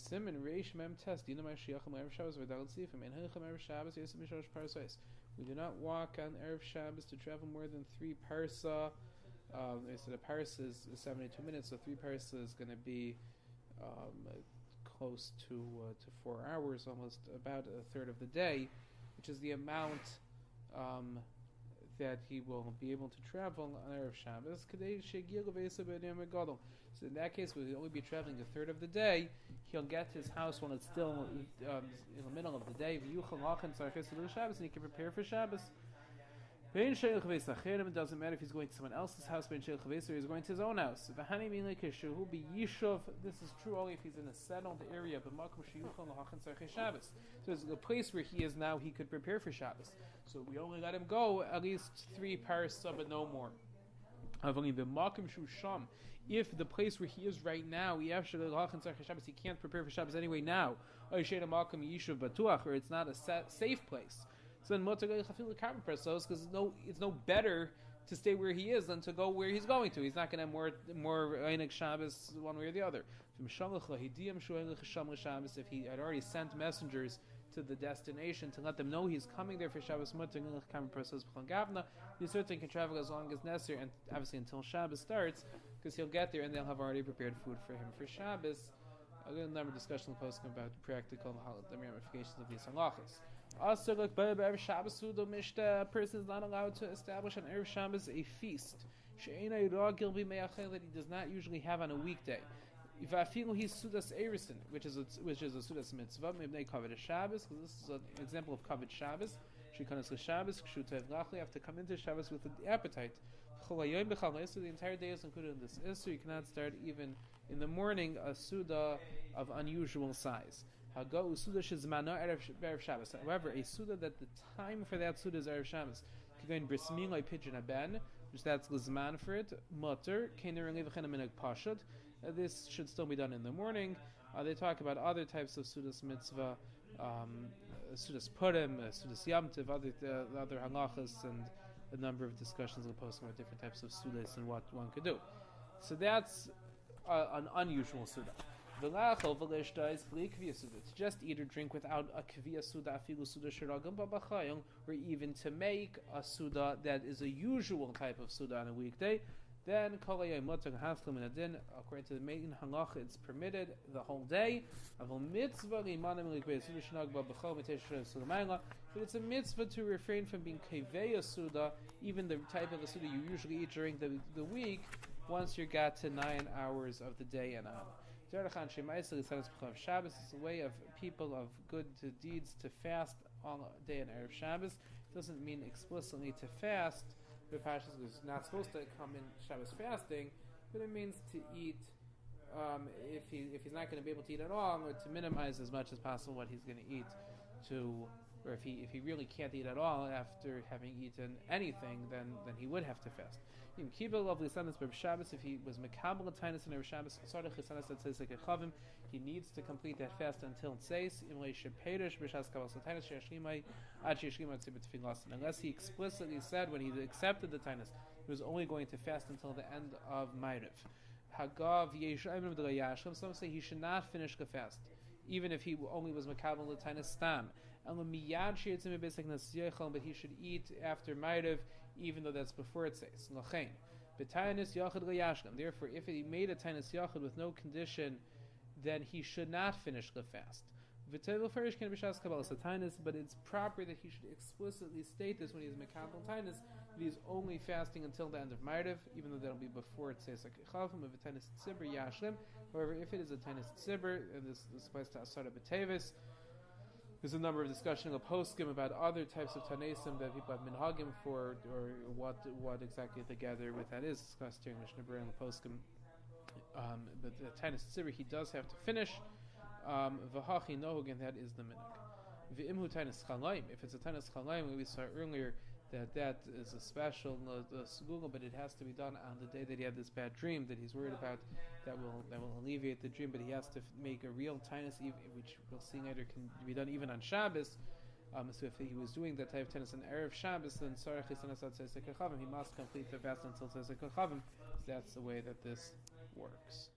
Siman Reish Mem Test Dina Mashiachim Erev Shabbos V'Dal Tzifim En Hilchim Erev Shabbos Yisem Mishosh Parsais. We do not walk on Erev Shabbos to travel more than 3 parsa. They said a parsa is 72 minutes, so 3 parsa is going to be close to 4 hours, almost about a third of the day, which is the amount that he will be able to travel on Erev Shabbos. So in that case, we'll only be traveling a third of the day. He'll get to his house when it's still in the middle of the day, and he can prepare for Shabbos. It doesn't matter if he's going to someone else's house, or he's going to his own house. This is true only if he's in a settled area. So there's a place where he is now, he could prepare for Shabbos. So we only let him go at least 3 parsa, but no more. If the place where he is right now, he can't prepare for Shabbos anyway now, or it's not a safe place, so then because it's no better to stay where he is than to go where he's going to. He's not going to have more Einik Shabbos one way or the other. If he had already sent messengers to the destination to let them know he's coming there for Shabbos, you certainly can travel as long as necessary, and obviously until Shabbos starts, because he'll get there and they'll have already prepared food for him for Shabbos. A little number of discussion in the post about practical ramifications of these halachas. Also, look, Erev Shabbos, a person is not allowed to establish on Erev Shabbos a feast that he does not usually have on a weekday. If I feel he's Sudas Erison, which is a Sudas mitzvah, maybe they cover the Shabbos, because this is an example of covered Shabbos. Shikanas Shabbos, you have to come into Shabbos with the appetite. So the entire day is included in this issue. You cannot start even in the morning a Suda of unusual size. However, a Suda that the time for that Suda is Erev Shabbos. Which that's Lizman for it. Mutter, this should still be done in the morning. They talk about other types of Sudas mitzvah, Sudas Purim, Sudas Yamtiv, other halachas, and a number of discussions in the post about different types of Sudas and what one could do. So that's an unusual Suda. To just eat or drink without a kviya suda, afilu suda shiragam babachayim, or even to make a suda that is a usual type of suda on a weekday, then according to the main halacha, it's permitted the whole day. But it's a mitzvah to refrain from being kveya suda, even the type of a suda you usually eat during the week, once you got to 9 hours of the day and on. Shabbos is a way of people of good deeds to fast all day and Erev Shabbos. It doesn't mean explicitly to fast. The Pashas is not supposed to come in Shabbos fasting, but it means to eat if he's not going to be able to eat at all, or to minimize as much as possible what he's going to eat, or if he really can't eat at all after having eaten anything, then he would have to fast. In Kibbutz lovely sentence by Shabbos, if he was mekabel tainus in Shabbos, he needs to complete that fast until tzeis. Unless he explicitly said when he accepted the tainus, he was only going to fast until the end of Ma'ariv. Some say he should not finish the fast, even if he only was makabel l'tainas stam. But he should eat after Ma'ariv, even though that's before it says. Therefore, if he made a tainas yachid with no condition, then he should not finish the fast. But it's proper that he should explicitly state this when he is makabel tainas, that he is only fasting until the end of Ma'ariv, even though that'll be before it says Chavim of a tainas tzibur yashlim. However, if it is a tainas tzibur, and this applies to asara b'tevis, there's a number of discussion of poskim about other types of tanesim that people have minhagim for, or what exactly together with that is discussed during Mishnah Berurah and the poskim. But the tainas tzibur he does have to finish. V'hachi nohug, and that is the minhag. V'imhu tainas chalayim, if it's a tainas chalayim, we saw earlier that is a special segula, but it has to be done on the day that he had this bad dream that he's worried about, that will alleviate the dream, but he has to make a real tainas, which we'll see later can be done even on Shabbos. So if he was doing that type of tainas on Erev Shabbos, then he must complete the fast until Tzesek Chavim. So that's the way that this works.